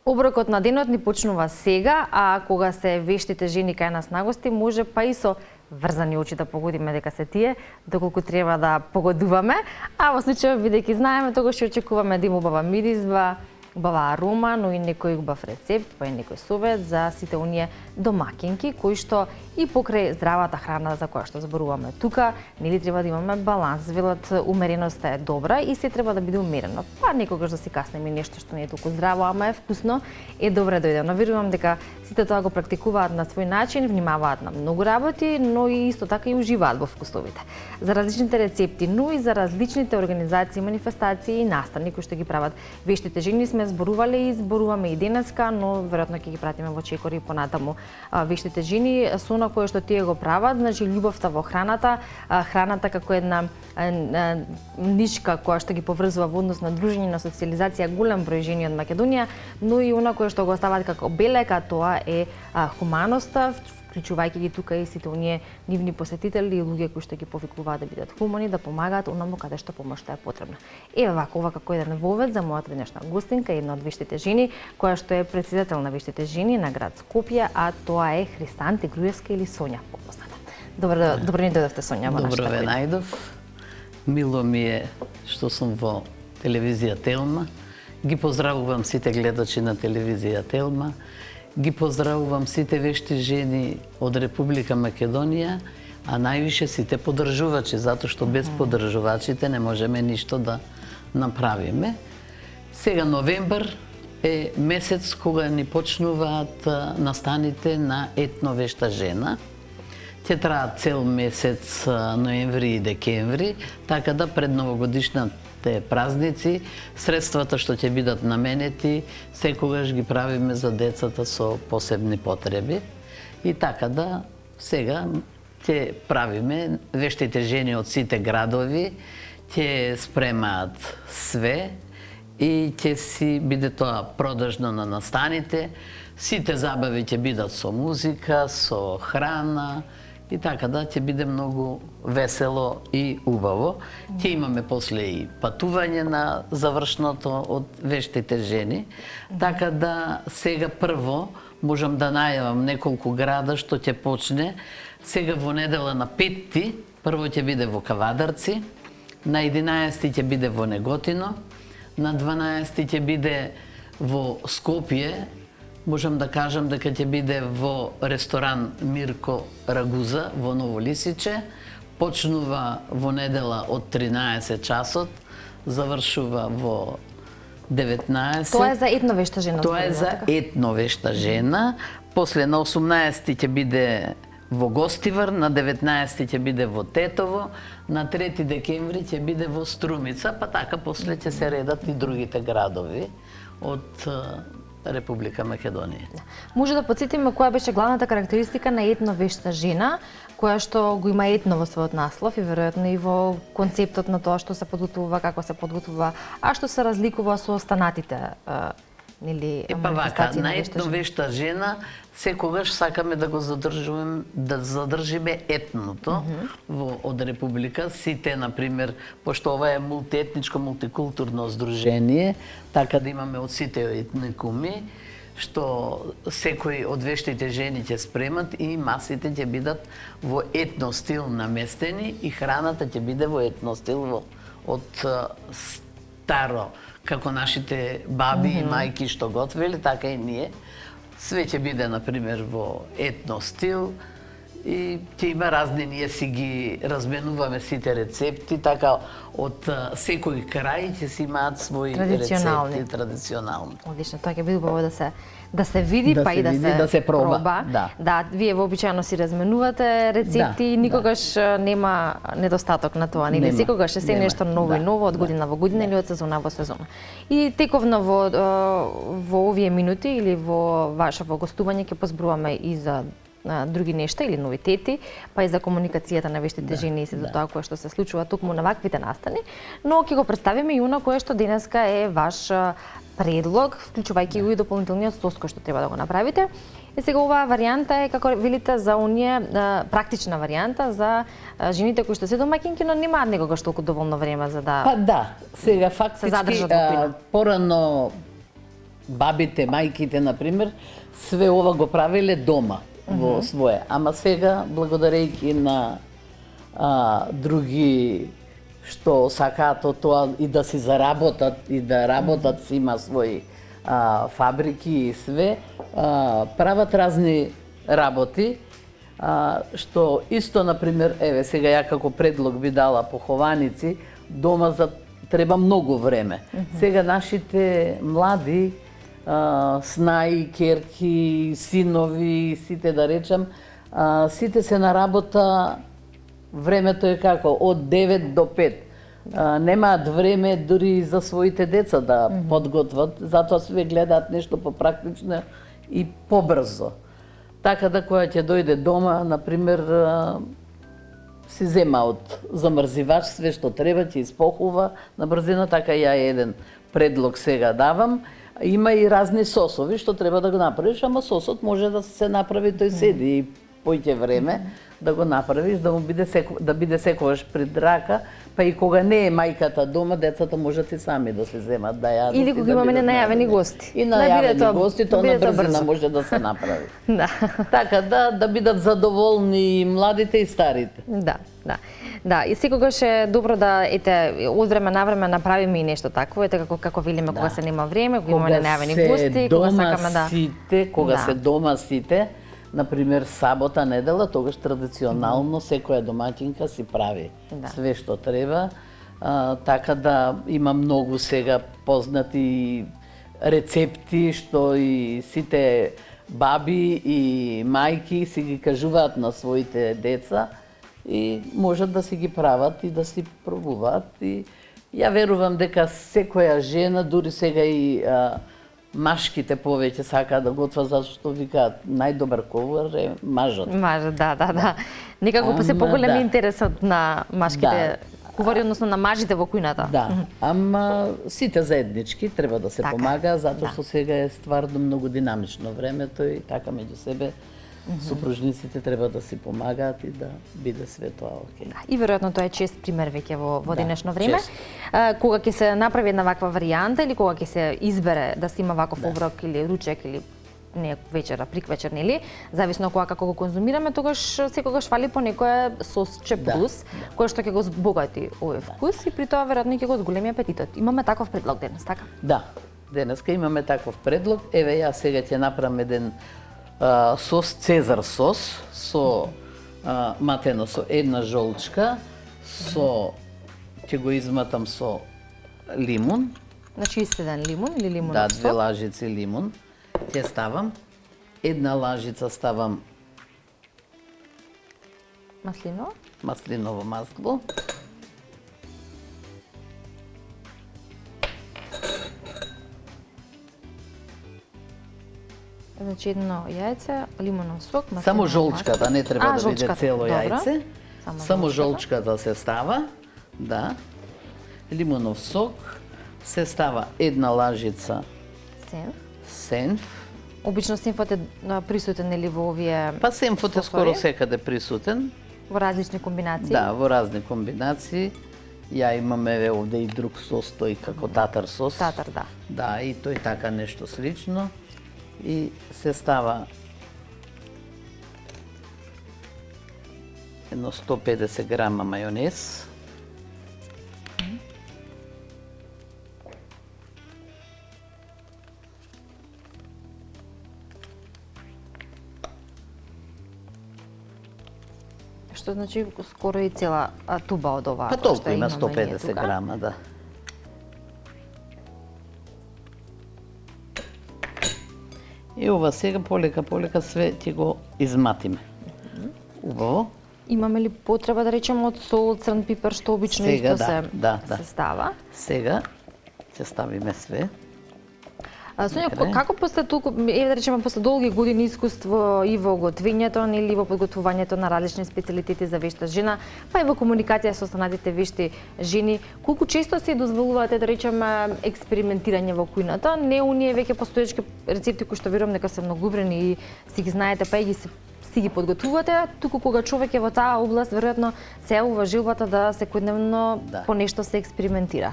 Оброкот на денот ни почнува сега, а кога се вештите жени кај нас на гости, може па и со врзани очи да погодиме дека се тие, доколку треба да погодуваме, а во случајот бидејќи знаеме, тогаш ќе очекуваме да има убава миризба, убава арома, но и некој убав рецепт, па и некој совет за сите оние домакинки кои што и покрај здравата храна за која што зборуваме тука, нели треба да имаме баланс, велат умереноста е добра и се треба да биде умерено. Па некогаш да си каснеме нешто што не е толку здраво, ама е вкусно, е добре дојде. Но верувам дека сите тоа го практикуваат на свој начин, внимаваат на многу работи, но и исто така и уживаат во вкусовите. За различните рецепти, но и за различните организации, манифестации и настани кои што ги прават вештите жени сме зборувале и зборуваме и денеска, но веројатно ќе ги пратиме во чекори понатаму вештите жени со она кое што тие го прават, значи љубовта во храната, храната како една нишка која што ги поврзува во однос на дружење, на социализација голем број жени од Македонија, но и она кое што го остават како белека, тоа е хуманоста, вклучувајќи ги тука и сите оние нивни посетители и луѓе кои што ги повикуваат да бидат хумани, да помагаат онаму каде што помошта е потребна. Еве вака, ова како еден вовед за мојата денешна гостинка, една од вештите жени, која што е претседател на вештите жени на град Скопје, а тоа е Христанте Груевска или Сонја попозната. Добро ни дојдовте, Сонја, во нашата Добро ве најдов. Мило ми е што сум во телевизија Телма. Ги поздравувам сите гледачи на телевизија Телма. Ги поздравувам сите вешти жени од Република Македонија, а највише сите поддржувачи, затоа што без поддржувачите не можеме ништо да направиме. Сега новембар е месец кога ни почнуваат настаните на етновешта жена. Ќе траат цел месец ноември и декември, така да пред новогодишните празници средствата што ќе бидат наменети секогаш ги правиме за децата со посебни потреби. И така да сега ќе правиме вештите жени од сите градови, ќе спремаат све и ќе си биде тоа продажно на настаните. Сите забави ќе бидат со музика, со храна, и така да ќе биде многу весело и убаво. Ќе имаме после и патување на завршното од вештите жени. Така да сега прво можам да најавам неколку града што ќе почне. Сега во недела на 5-ти, прво ќе биде во Кавадарци, на 11-ти ќе биде во Неготино, на 12-ти ќе биде во Скопје. Можам да кажам дека ќе биде во ресторан Мирко Рагуза во Ново Лисиче. Почнува во недела од 13 часот, завршува во 19. Тоа е за етновешта жена. Тоа е за етновешта жена. После на 18 ќе биде во Гостивар, на 19 ќе биде во Тетово, на 3 декември ќе биде во Струмица, па така после ќе се редат и другите градови од Република Македонија. Може да подсетиме која беше главната карактеристика на етновешта жена, која што го има етно во својот наслов и веројатно и во концептот на тоа што се подготвува, како се подготвува, а што се разликува со останатите нели манифестации на етновешта жена секогаш сакаме да го задржиме етното од Република. Сите, например, пошто ова е мултиетничко, мултикултурно здружение, така да имаме од сите етникуми, што секој од вештите жени ќе спремат и масите ќе бидат во етно стил наместени и храната ќе биде во етно стил од старо, како нашите баби и мајки што готвели, така и ние. Све ќе биде, например, во етно стил и ќе има разни, ние си ги разменуваме сите рецепти, така од секој крај ќе си имаат своји рецепти традиционални. Одлично, тоа ќе биде убаво да се види, па и да се проба. Да, вие вообичаено си разменувате рецепти и никогаш нема недостаток на тоа, нели? Секогаш е се нешто ново и ново од година во година или од сезона во сезона. И тековно во овие минути или во гостување ќе позборуваме и за други нешта или новитети, па и за комуникацијата на вештите жени и се до тоа кое што се случува токму на ваквите настани, но ќе го представиме и она кое што денеска е ваш предлог, вклучувајќи го и дополнителниот сос кој што треба да го направите. И сега оваа варијанта е, како велите, за оние практична варијанта за жените кои што се домаќинки, но немаат некогаш толку доволно време за да сега фактички порано бабите, мајките, например, све ова го правеле дома, во свое. Ама сега, благодарејќи на други што сакаат од тоа и да си заработат и да работат, си има своји фабрики и све, прават разни работи, што исто, например, еве сега ја како предлог би дала похованици, дома треба многу време. Сега нашите млади снаи, керки, синови, сите да речам, сите се на работа, времето е како од 9 до 5. Немаат време дури за своите деца да подготват, затоа све гледаат нешто попрактично и побрзо. Така да кога ќе дојде дома, например, си зема од замрзивач све што треба, ќе испохува на брзина, така ја еден предлог сега давам. Има и разни сосови што треба да го направиш, ама сосот може да се направи, тој седи и поќе време да го направиш, да биде секогаш пред рака, па и кога не е мајката дома, децата можат и сами да се земат да јадат. Или кога имаме ненајавени гости. И најавени гости, тоа на брзина може да се направи. Да. Така да бидат задоволни и младите и старите. Да, и секогаш е добро да од време на време направиме и нешто такво, како велиме кога се нема време, кога имаме ненајавени гости, кога сакаме да кога се дома сите, например, сабота, недела, тогаш традиционално секоја домаќинка си прави све што треба. Така да има многу сега познати рецепти што и сите баби и мајки си ги кажуваат на своите деца и можат да си ги прават и да си пробуваат. И ја верувам дека секоја жена, дури сега и машките повеќе сакаат да готват, зашто викаат најдобар ковар е мажот. Мажот, да. Некако се поголем интересот на машките кувари, односно на мажите во кујната. Да, ама сите заеднички треба да се помагаат, затоа што сега е стварно многу динамично времето и така меѓу себе супружниците треба да си помагаат и да биде све тоа окей. И веројатно тоа е чест пример веќе во денешно време. Кога ќе се направи една ваква варијанта или кога ќе се избере да се има ваков оброк или ручек или не вечера, приквечер, нели, зависно кога како го конзумираме, тогаш секогаш фали по некое сосче плюс, кое што ќе го збогати овој вкус и при тоа веројатно ќе го зголеми апетитот. Имаме таков предлог денес, така? Да, денеска имаме таков предлог. Еве ја сега ќе направам еден сос, цезар сос, со матено со една жолчка, ќе го изматам со лимун. Значи истеден лимун или лимунов сок? Да, 2 лажици лимун. Ќе ставам. Една лажица ставам маслиново масло. Значи едно јајце, лимунов сок, маслиново масло. Само жолчката, не треба да биде цело јајце. Само жолчката се става, да. Лимунов сок, се става една лажица сенф. Обично сенфот е присутен или во овие Па сенфот е скоро секаде присутен. Во различни комбинации? Да, во разни комбинации. Ја имаме овде и друг сос, тој како татар сос. Татар, да. Да, и тој така нешто слично. И се става едно 150 грама мајонез. Што значи скоро и цела туба од оваа. Па толку има 150 грама, да. И ова сега полека све ќе го изматиме. Убаво. Имаме ли потреба да речеме од сол, црн пипер, што обично сега, исто се става? Сега ќе ставиме све. Сонја, како после толку, да речеме, после долги години искуство и во готвењето, или во подготвувањето на различни специјалитети за вешта жена, па и во комуникација со останатите вешти жени, колку често се дозволувате, да речеме, експериментирање во кујната, не оние веќе постоечки рецепти кои што верувам дека се многубрени и си ги знаете, па и си си ги подготвувате, туку кога човек е во таа област, веројатно се јавува желбата да секојдневно по нешто се експериментира.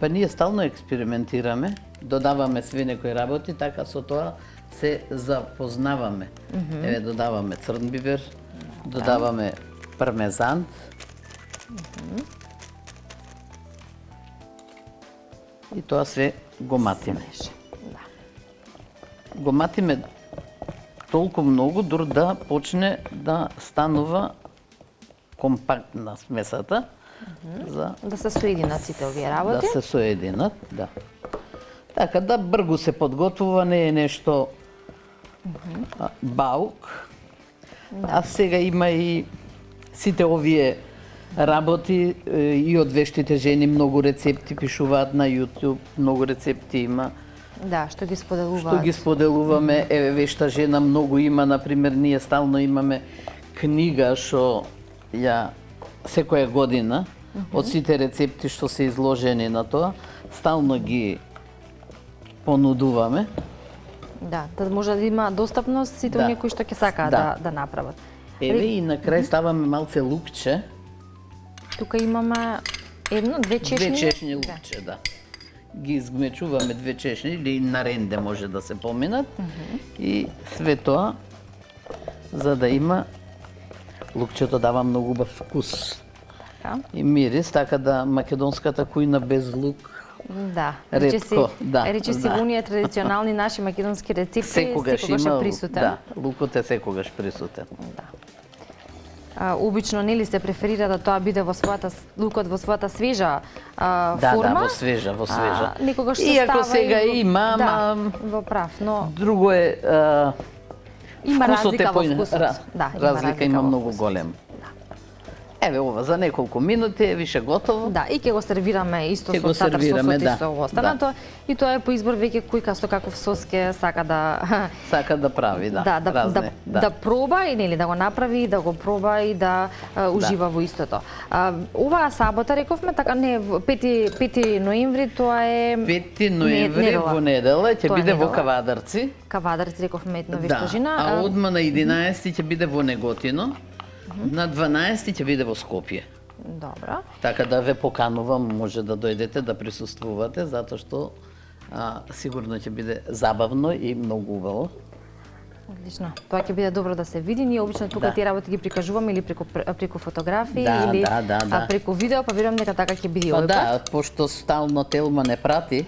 Па ние стално експериментираме, додаваме све некои работи, така со тоа се запознаваме. Еве додаваме црн бибер, додаваме пармезан. И тоа све го матиме. Го матиме толку многу, дур да почне да станува компактна смесата. Да се соединат сите овие работи. Да се соединат, да. Така да бргу се подготвува, не е нешто баук. А сега има и сите овие работи и од вештите жени, многу рецепти пишуваат на YouTube, многу рецепти има. Да, што ги споделуваат. Што ги споделуваме, еве вешта жена многу има, например, ние стално имаме книга што ја секоја година од сите рецепти што се изложени на тоа, стално ги понудуваме. Да, да може да има достапност сите оние кои што ќе сакаат да направат. Еве и на крај ставаме малце лукче. Тука имаме две чешни. Две чешни лукче, да. Ги изгмечуваме две чешни или на ренде може да се поминат. И све тоа за да има лукчето дава многу убав вкус. И мирис, така да македонската кујна без лук ретко, речиси во оние традиционални наши македонски рецепти секогаш е присутен. Да, лукот е секогаш присутен. Обично нели се преферира да тоа биде лукот во својата свежа форма. Да, во свежа. Некогаш се иако става сега има, во прав, но друго е има разлика во вкусот. Разлика има многу голема. Еве ова за неколку минути е више готово. Да, и ќе го сервираме исто со татар сосот и со останато. И тоа е по избор веќе кој со каков сос ќе сака да прави, да проба и нели да го направи, да го проба и да ужива во истото. Оваа сабота рековме така не 5 ноември тоа е 5 ноември во недела ќе биде во Кавадарци. Кавадарци рековме етно вештажина. А одма на 11 ќе биде во Неготино. На 12 ќе биде во Скопје. Добро. Така да ве поканувам, може да дојдете да присуствувате, затоа што сигурно ќе биде забавно и многу убаво. Одлично. Тоа ќе биде добро да се види. Ние обично тука тие работи ги прикажуваме или преку фотографии или преку видео, па верувам дека така ќе биде овој пат. Да, пошто стално Телма не прати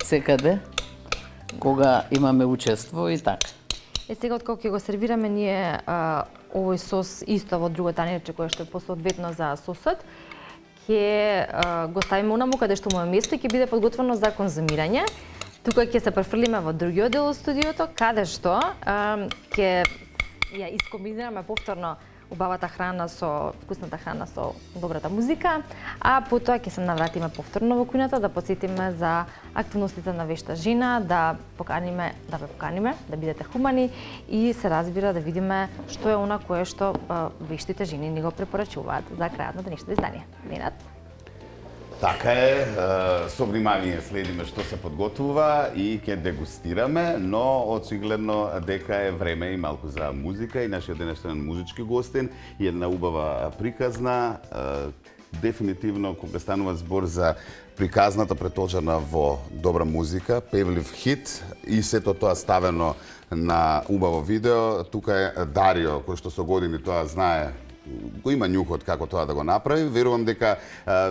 секаде кога имаме учество и така. Сега откако ќе го сервираме ние овој сос исто во друго танирче кое што е посоодветно за сосот, ќе го ставиме онаму каде што му е место и ќе биде подготвено за конзумирање. Тука ќе се префрлиме во другиот дел од студиото, каде што ќе ја искомбинираме повторно убавата храна со вкусната храна со добрата музика, а потоа ќе се навратиме повторно во кујната да потсетиме за активностите на вешта жена, да ве поканиме да бидете хумани и се разбира да видиме што е она кое што вештите жени ни го препорачуваат за крајот на денешното издание. Ненад? Така е, со внимание следиме што се подготвува и ќе дегустираме, но очигледно дека е време и малку за музика и нашиот денешен музички гостин и една убава приказна. Дефинитивно кога станува збор за приказната преточена во добра музика, певлив хит и сето тоа ставено на убаво видео, тука е Дарио кој што со години тоа знае, го има њухот како тоа да го направи. Верувам дека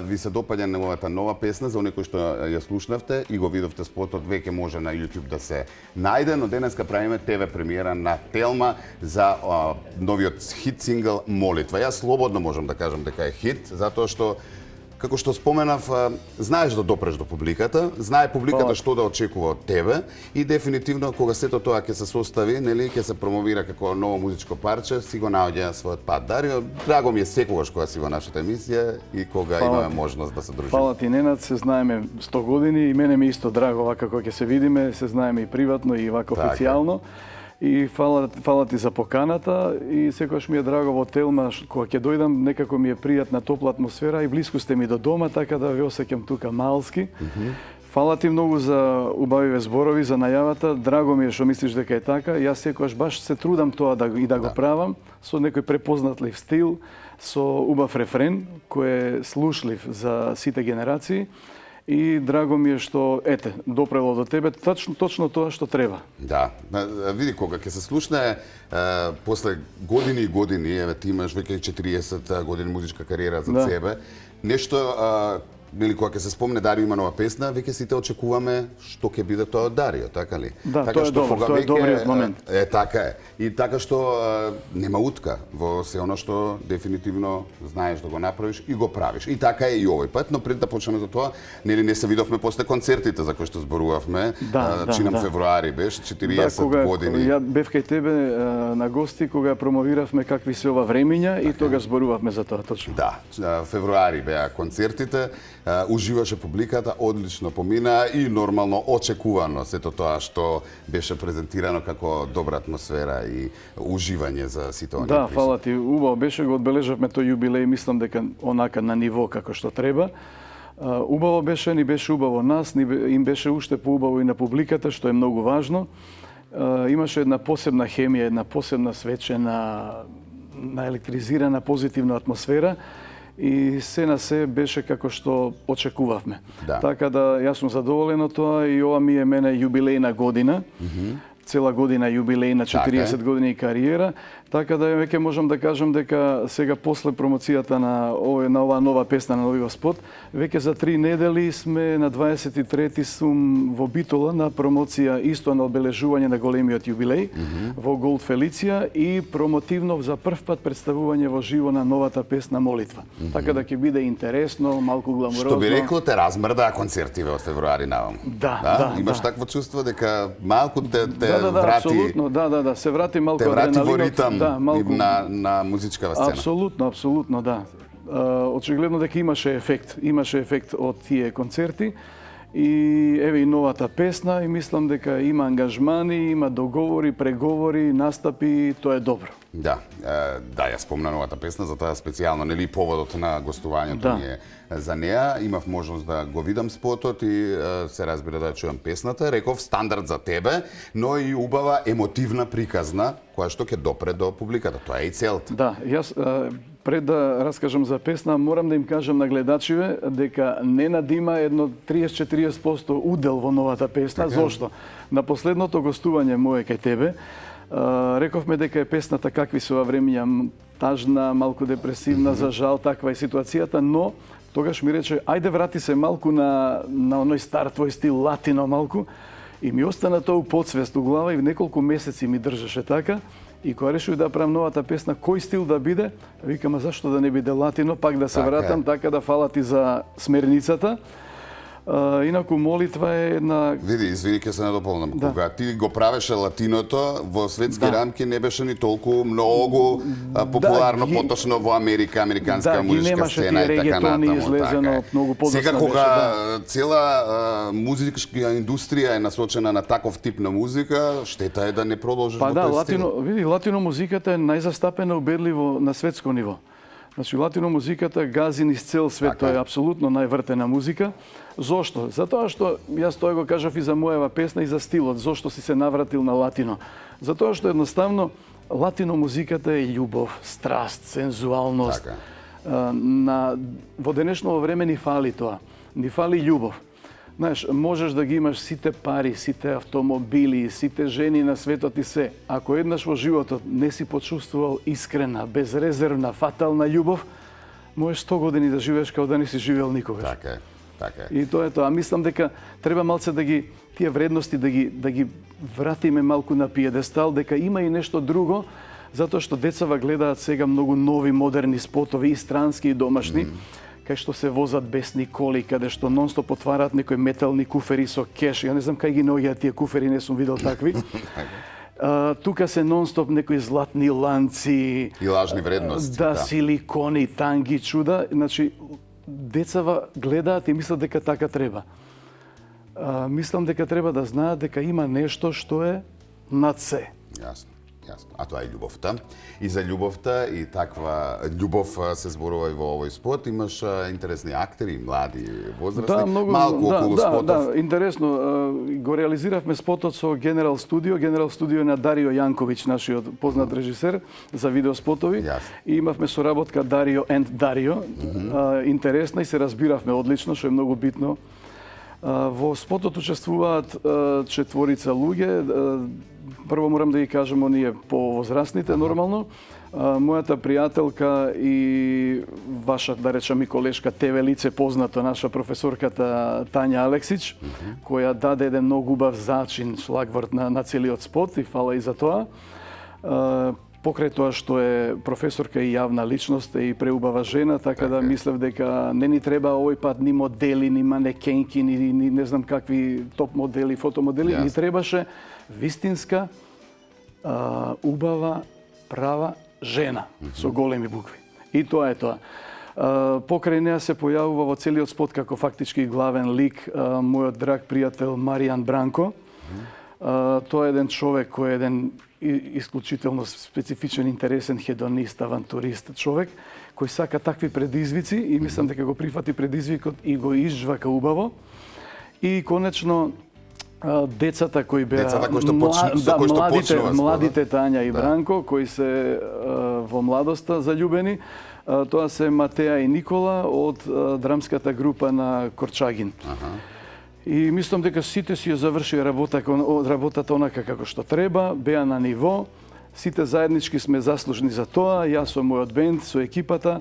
ви се допаѓа неговата нова песна, за оние кои што ја слушнавте и го видовте спотот, веќе може на YouTube да се најде, но денеска правиме ТВ премиера на Телма за новиот хит сингл Молитва. Јас слободно можам да кажам дека е хит, затоа што како што споменав, знаеш да допреш до публиката, знае публиката што да очекува од тебе и дефинитивно кога сето тоа ќе се состави, нели, ќе се промовира како ново музичко парче, си го наоѓа својот пат. Дарио, драго ми е секогаш кога си во нашата емисија и кога имаме можност да се дружиме. Фала ти, Ненад, се знаеме 100 години и мене ми исто драго вака кога ќе се видиме, се знаеме и приватно и вака официјално. И фала ти за поканата и секогаш ми е драго во Телма кога ќе дојдам, некако ми е пријатна топла атмосфера и блиску сте ми до дома, така да ве осеќам тука малски. Фала ти многу за убавиве зборови, за најавата. Драго ми е што мислиш дека е така. Јас секогаш баш се трудам тоа да го правам со некој препознатлив стил, со убав рефрен кој е слушлив за сите генерации. И драго ми е што, ете, допрело до тебе точно тоа што треба. Да, види кога ќе се слушне после години и години, еве ти имаш веќе 40 години музичка кариера за себе, нешто нели кога ќе се спомне Дарио има нова песна, веќе сите очекуваме што ќе биде тоа од Дарио, така ли? Да, така тоа е добро, тоа е добриот момент. Така е. И така што нема утка во се оно што дефинитивно знаеш да го направиш и го правиш. И така е и овој пат, но пред да почнеме за тоа, нели не се видовме после концертите за кои што зборувавме, чинам февруари беше 40 години. Ја бев кај тебе на гости кога промовиравме какви се ова времиња и тогаш зборувавме за тоа точно. Да, февруари беа концертите. Уживаше публиката, одлично помина и нормално очекувано сето тоа што беше презентирано како добра атмосфера и уживање за сите оние. Да, фала ти, убаво беше, го одбележавме тој јубилеј, мислам дека онака на ниво како што треба. Убаво беше, ни беше убаво нас, им беше уште поубаво и на публиката, што е многу важно. Имаше една посебна хемија, една посебна свечена, наелектризирана, позитивна атмосфера. И се на се беше како што очекувавме. Да. Така да јас сум задоволен од тоа и ова ми е мене јубилејна година. Цела година јубилејна 40 години кариера, така да веќе можам да кажам дека сега после промоцијата на оваа нова песна на новиот спот, веќе за 3 недели сме на 23-ти сум во Битола на промоција исто на обележување на големиот јубилеј во Голд Фелиција и промотивно за прв пат представување во живо на новата песна Молитва. Така да ќе биде интересно, малку гламурозно. Што би рекло те размрдаа концертиве од февруари наваму. Да. Имаш такво чувство дека малку те врати, апсолутно, се врати малку адреналинот. Те врати во ритам малку на музичкава сцена. Апсолутно, да. Очигледно дека имаше ефект од тие концерти. И еве и новата песна и мислам дека има ангажмани, има договори, преговори, настапи, тоа е добро. Да, ја спомна новата песна, затоа специјално, нели поводот на гостувањето ми е за неа. Имав можност да го видам спотот и се разбира да чуам песната. Реков стандард за тебе, но и убава емотивна приказна, која што ќе допре до публиката. Тоа е и целта. Да, јас пред да раскажам за песна, морам да им кажам на гледачиве дека Ненад има едно 30-40% удел во новата песна. Така. Зошто? На последното гостување мое кај тебе, рековме дека е песната какви се ова времења, тажна, малку депресивна, за жал, таква е ситуацијата, но тогаш ми рече, ајде врати се малку на оној стар твој стил, латино малку, и ми остана тоа у подсвест у глава и в неколку месеци ми држеше така. И кога решив да правам новата песна, кој стил да биде, викам, а зашто да не биде латино, пак да се вратам, така да фала ти за смерницата. Инаку Молитва е една... Види, извини, ќе се надополнам. Да. Кога ти го правеше латиното, во светски рамки не беше ни толку многу популарно, поточно во Америка, американска музичка сцена и така натаму. Излезено многу подоцна. Сега кога цела музичка индустрија е насочена на таков тип на музика, штета е да не продолжиш во тој стил. Види, латино музиката е најзастапена убедливо на светско ниво. Значи, латино музиката гази низ цел свет, тоа е апсолутно највртена музика. Зошто? Затоа што, јас тоа го кажав и за мојава песна и за стилот, зошто си се навратил на латино. Затоа што едноставно латино музиката е љубов, страст, сензуалност. Во денешно време ни фали тоа. Ни фали љубов. Знаеш, можеш да ги имаш сите пари, сите автомобили, сите жени на светот и се. Ако еднаш во животот не си почувствувал искрена, безрезервна, фатална љубов, можеш 100 години да живееш како да не си живеел никогаш. Така е. И тоа е тоа. Мислам дека треба малце да ги тие вредности да ги вратиме малку на пиедестал, дека има и нешто друго, затоа што децава гледаат сега многу нови модерни спотови и странски и домашни. Кај што се возат бесни коли, каде што нонстоп отвараат некои метални куфери со кеш. Ја не знам кај ги наоѓаат тие куфери, не сум видел такви. Тука се нонстоп некои златни ланци. И лажни вредности. Да, силикони, танги, чуда. Значи, децава гледаат и мислат дека така треба. Мислам дека треба да знаат дека има нешто што е над се. Јасно. Јасно. А тоа е љубовта. И за љубовта и таква љубов се зборува и во овој спот. Имаш интересни актери, млади, возрастни. Да, многу, малку околу спотов. Да, интересно. Го реализиравме спотот со Генерал Студио. Генерал Студио на Дарио Јанковиќ, нашиот познат режисер за видеоспотови. И имавме соработка Дарио and Дарио. Интересна и се разбиравме одлично, што е многу битно. Во спотот учествуваат 4 луѓе. Прво морам да ги кажам, оние повозрастните, нормално. Мојата пријателка и ваша, да речам, и колешка ТВ лице, познато, наша професорката Тања Алексич, која даде еден многу убав зачин, шлагворд на целиот спот и фала и за тоа. Покрај тоа што е професорка и јавна личност и преубава жена, така да мислев дека не ни треба овој пат ни модели, ни манекенки, ни не знам какви топ модели, фотомодели, ни требаше вистинска, убава, права жена со големи букви. И тоа е тоа. Покрај неа се појавува во целиот спот како фактички главен лик мојот драг пријател Маријан Бранко. Тоа е еден човек кој е еден исклучително специфичен, интересен, хедонист, авантурист човек, кој сака такви предизвици и мислам дека го прифати предизвикот и го изжвака убаво. И конечно децата кои беа младите Тања и Бранко, кои се во младоста заљубени, тоа се Матеа и Никола од драмската група на Корчагин. И мислам дека сите си ја завршија работата онака како што треба, беа на ниво, сите заеднички сме заслужни за тоа, јас со мојот бенд, со екипата,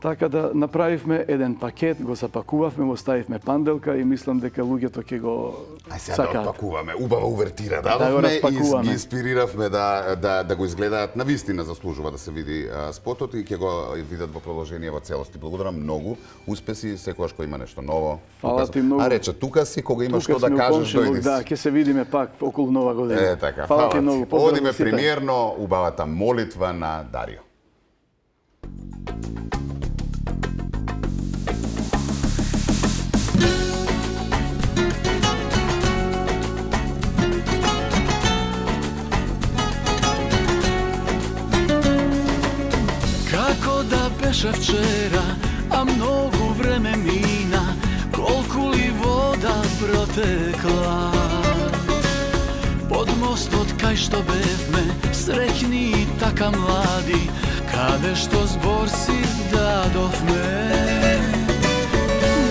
така да направивме еден пакет, го запакувавме, го ставивме панделка и мислам дека луѓето ќе го сакаат. Да отпакуваме, убава увертира дадовме и ги инспириравме да го изгледаат. Навистина заслужува да се види спотот и ќе го видат во продолжение во целости. Благодарам многу. Успеси, секогаш кој има нешто ново. Фала ти многу. А рече, тука си, кога имаш што да кажеш, дојди си. Да, ќе се видиме пак околу Нова година. Така, фала ти многу. Одиме премиерно убавата молитва на Дарио. Беше вчера, а многу време мина, колку ли вода протекла. Под мостот кај што бевме, среќни и така млади, каде што збор си дадовме.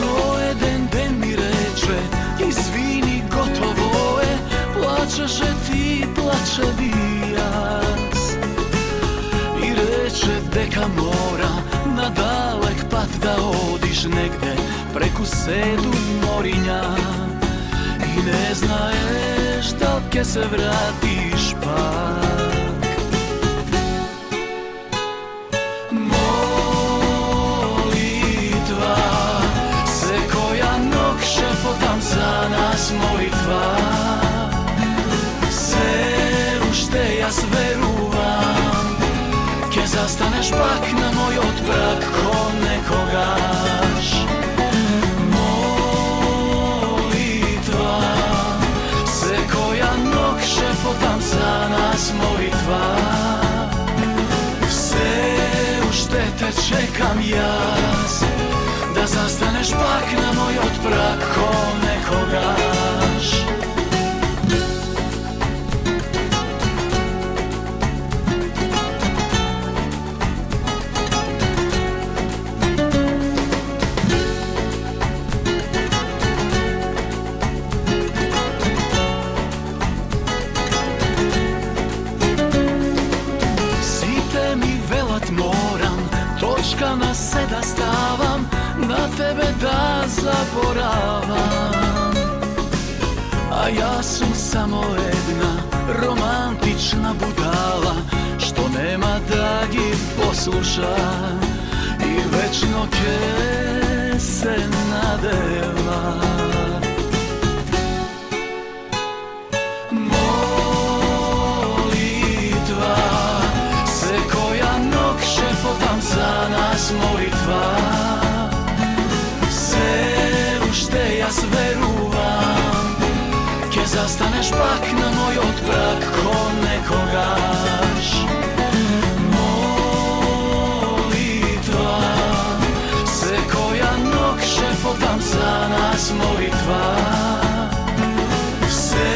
Но еден ден ми рече, извини, готово е, плачеше ти, плаче би јас. И рече дека мора на далек пат да одиш негде преку 7 мориња и не знаеш дал ке се вратиш пак. Молитва, секоја ног шепотам за нас молитва. Се уште јас верувам, ке застанеш пак на мојот праг ко некогаш. Молитва, секоја ног шепотам за нас молитва. Се уште те чекам јас, да застанеш пак на мојот праг ко некогаш. На се да ставам, на тебе да заборавам. А јас сум само една романтична будала, што нема да ги послуша и вечно ќе се надева. Молитва, секоја ног шепотам за нас молитва. Се уште јас верувам, ке застанеш пак на мојот праг ко некогаш. nas molitva. Все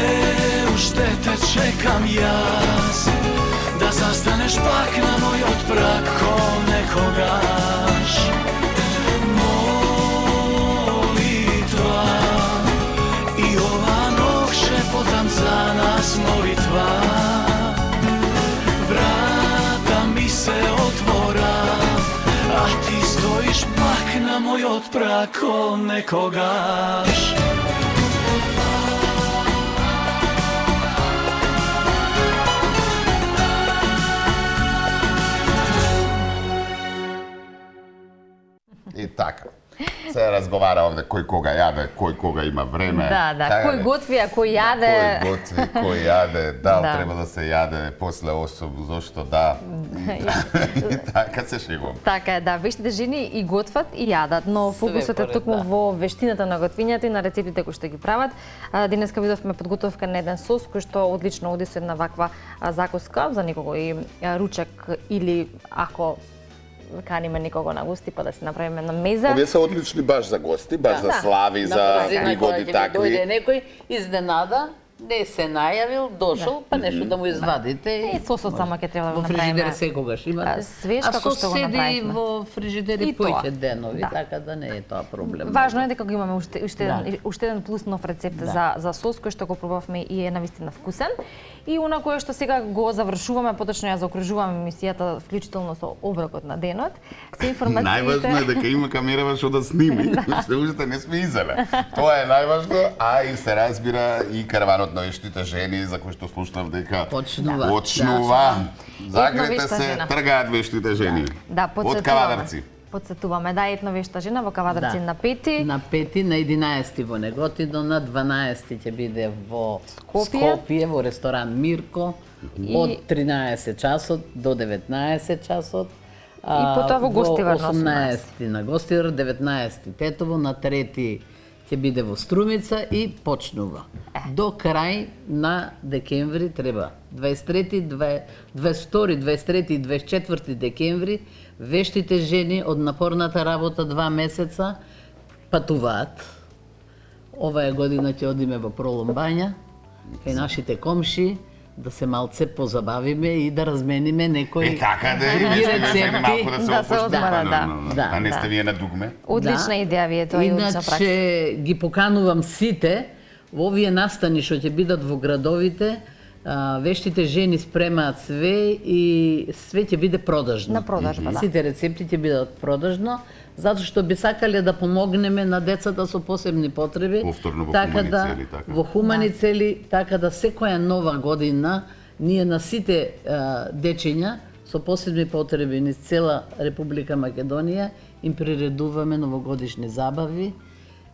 уште те чекам јас, да застанеш пак на мојот праг ко некогаш. Молитва и ова ног шепотам за нас молитва. Врата ми се отвора, а ти стоиш пак на мојот праг ко некогаш. И така. Се разговара овде кој кога јаде, кој кога има време. Да, Така кој готви, а кој јаде. Кој готви, кој јаде, да, Да. треба да се јаде после 8, зошто да. И така се шегувам. Така е, да, вештите жени и готват и јадат, но фокусот е поред, токму да. во вештината на готвењето и на рецептите кои што ги прават. Денеска видовме подготовка на еден сос кој што одлично оди со една ваква закуска за некој ручек или ако каниме некого на гости па да си направиме на меза. Овие се одлични баш за гости, баш за слави, за пригоди Дојде такви. некој изненада, не се најавил, дошол, па нешто да му извадите. Сосот само ќе треба да го Во направиме. фрижидер секогаш имате. свеж а како што го седи направивме. во фрижидер И и тоа. поќе денови, Да. така да не е тоа проблем. Важно е дека го имаме уште еден плюс нов рецепт Да. за сос кој што го пробавме и е навистина вкусен. И она кое што сега го завршуваме, поточно ја заокружуваме емисијата вклучително со оброкот на денот. Се информациите. Најважно е дека има камерава што да сними, што уште не сме изеле. Тоа е најважно, а и се разбира и караванот на вештите жени за кој што слушнав дека Почнува. Почнува. Закрете Етновешта се, жена. тргаат вештите жени. Да, Од подсетуваме. Кавадарци. Подсетуваме, да, етновешта жена во Кавадарци на 5. На 5, на 11 во Неготино, на 12 ќе биде во Скопје во ресторан Мирко, од 13 часот до 19 часот. И потоа во Гостивар на 18 на Гостивар, 19 Тетово, на 3 ќе биде во Струмица и почнува. До крај на декември треба 22, 23 и 24 декември вештите жени од напорната работа 2 месеца патуваат. Оваа година ќе одиме во Пролом Бања, кај нашите комши, да се малце позабавиме и да размениме некои Така да други е, рецепти. малку да се Да се опушти. одмора, да. Да, А не сте да. вие на дугме? Одлична идеја ви е тоа и одлична пракса. Иначе ги поканувам сите во овие настани што ќе бидат во градовите. Вештите жени спремаат све и све ќе биде продажно. На продажба, да. Сите рецепти ќе бидат продажно, затоа што би сакале да помогнеме на децата со посебни потреби. Повторно во така хумани да, цели, така. Во хумани цели, така да секоја нова година ние на сите дечиња со посебни потреби низ цела Република Македонија им приредуваме новогодишни забави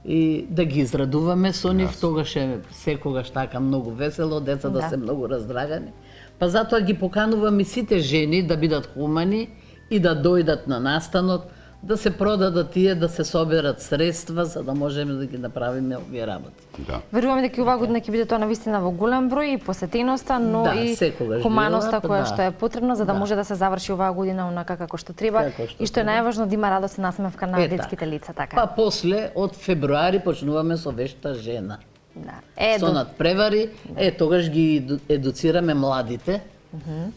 и да ги израдуваме со нив, тогаш е секогаш така многу весело, деца да Да. се многу раздрагани. Па затоа ги поканувам и сите жени да бидат хумани и да дојдат на настанот, да се продадат тие, да се соберат средства за да можеме да ги направиме овие работи. Да. Веруваме дека и оваа година ќе биде тоа навистина во голем број и посетеноста, но Да, и секогаш хуманоста била, која да. што е потребна за да Да. може да се заврши оваа година онака како што треба Како што и што е треба. најважно да има радост и насмевка на Е, детските така. лица, така. Па после, од февруари, почнуваме со вешта жена. Да. Со надпревари, тогаш ги едуцираме младите.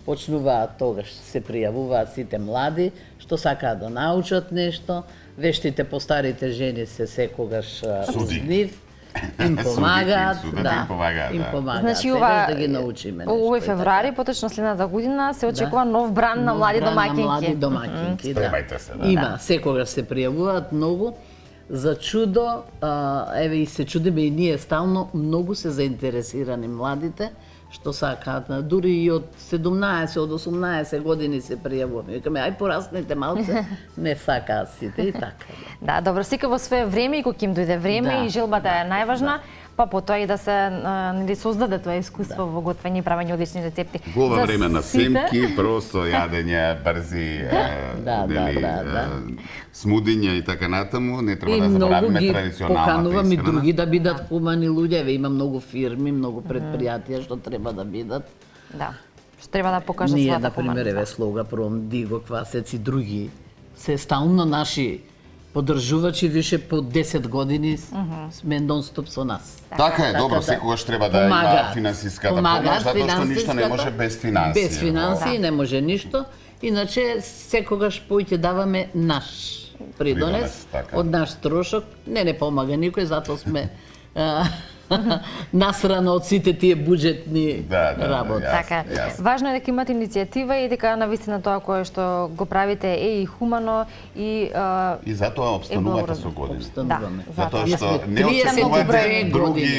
Почнуваат тогаш, се пријавуваат сите млади, што сакаат да научат нешто. Вештите постарите жени се секогаш Суди. с нив. Им Судите, помагаат, судите да. им помагаат, Им да. помагаат. Значи Секогаш ова да ги научиме нешто. овој и така. февруари, поточно следната година се очекува нов бран на Нов млади бран домаќинки. На млади домаќинки, да. Спремајте се, да. Има, секогаш се пријавуваат многу. За чудо, еве и се чудиме и ние стално, многу се заинтересирани младите, што сакаат, дури и од 17, од 18 години се пријавуваме. Викаме, ај пораснете малце, не сакаат сите и така. Да, добро, сека во свое време и кога ќе им дојде време Да, и желбата е најважна, па потоа и да се нели создаде тоа искуство во готвење и правење одлични рецепти. Во ова За време на сите- семки, просто јадење, брзи, Да, смудиња и така натаму, не треба И да многу заборавиме ги традиционалната поканувам и исхрана. други да бидат хумани луѓе. Еве има многу фирми, многу предпријатија што треба да бидат. Да. Што треба да покажат Ние, својата на пример, хуманост. еве Слога, Пром, Диго, Квасец и други, се стално наши поддржувачи више по 10 години сме нон-стоп со нас. Така е, добро, секогаш треба да има финансиската помош, затоа што ништо не може без финансии. Без финансии не може ништо. Иначе секогаш поќе даваме наш придонес, така. од наш трошок. Не помага никој, затоа сме насрано од сите тие буџетни работи. Така. Важно е дека имате иницијатива и дека навистина тоа кое што го правите е и хумано и затоа обстанувате со години. Обстануваме. Затоа Ние што сме не очекувате 32 други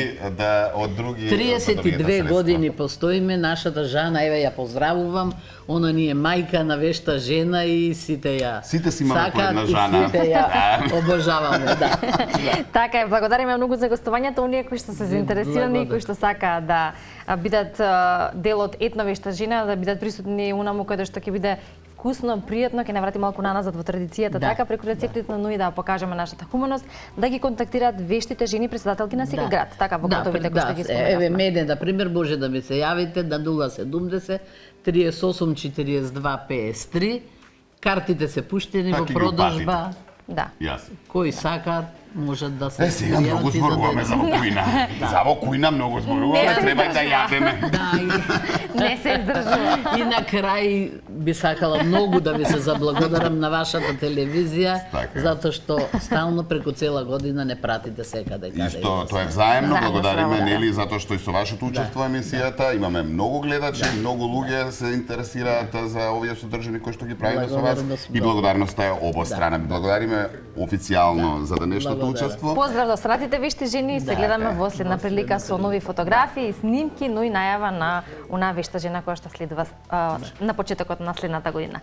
од други 32 години постоиме, нашата Жана, еве ја поздравувам, она ни е мајка на вешта жена и сите ја Сите си имаме по една сакаат и Жана. сите ја обожаваме, да. Така е, благодариме многу за гостувањето, оние кои што се заинтересирани и кои што сакаат да бидат дел од етновешта жена, да бидат присутни унаму каде што ќе биде вкусно, пријатно, ќе не врати малку наназад во традицијата, така преку рецептите, но и да покажеме нашата хуманост, да ги контактираат вештите жени председателки на секој град, така во градовите кои што ги споменавме. Еве мене, на пример, може да ми се јавите на 070 38 42 53. Картите се пуштени во продажба. Да. Јасно. Кои сакаат можат да се Сега многу зборуваме за вокуина. За вокуина многу зборуваме, треба и да јадеме. Да, Не се издржува. и на крај би сакала многу да ви се заблагодарам на вашата телевизија, Така. затоа што стално преку цела година не пратите секаде И каде. што тоа е взаемно, Заедно благодариме сме, да. нели затоа што и со вашето учество во емисијата имаме многу гледачи, многу луѓе се интересираат за овие содржини кои што ги правиме со вас Благодарност, и благодарноста е обострана. Благодариме официјално за денешното учество. Поздрав до стратите вешти жени, се гледаме во следна прилика со нови фотографии, снимки, но и најава на онаа вешта жена која што следува на почетокот на следната година.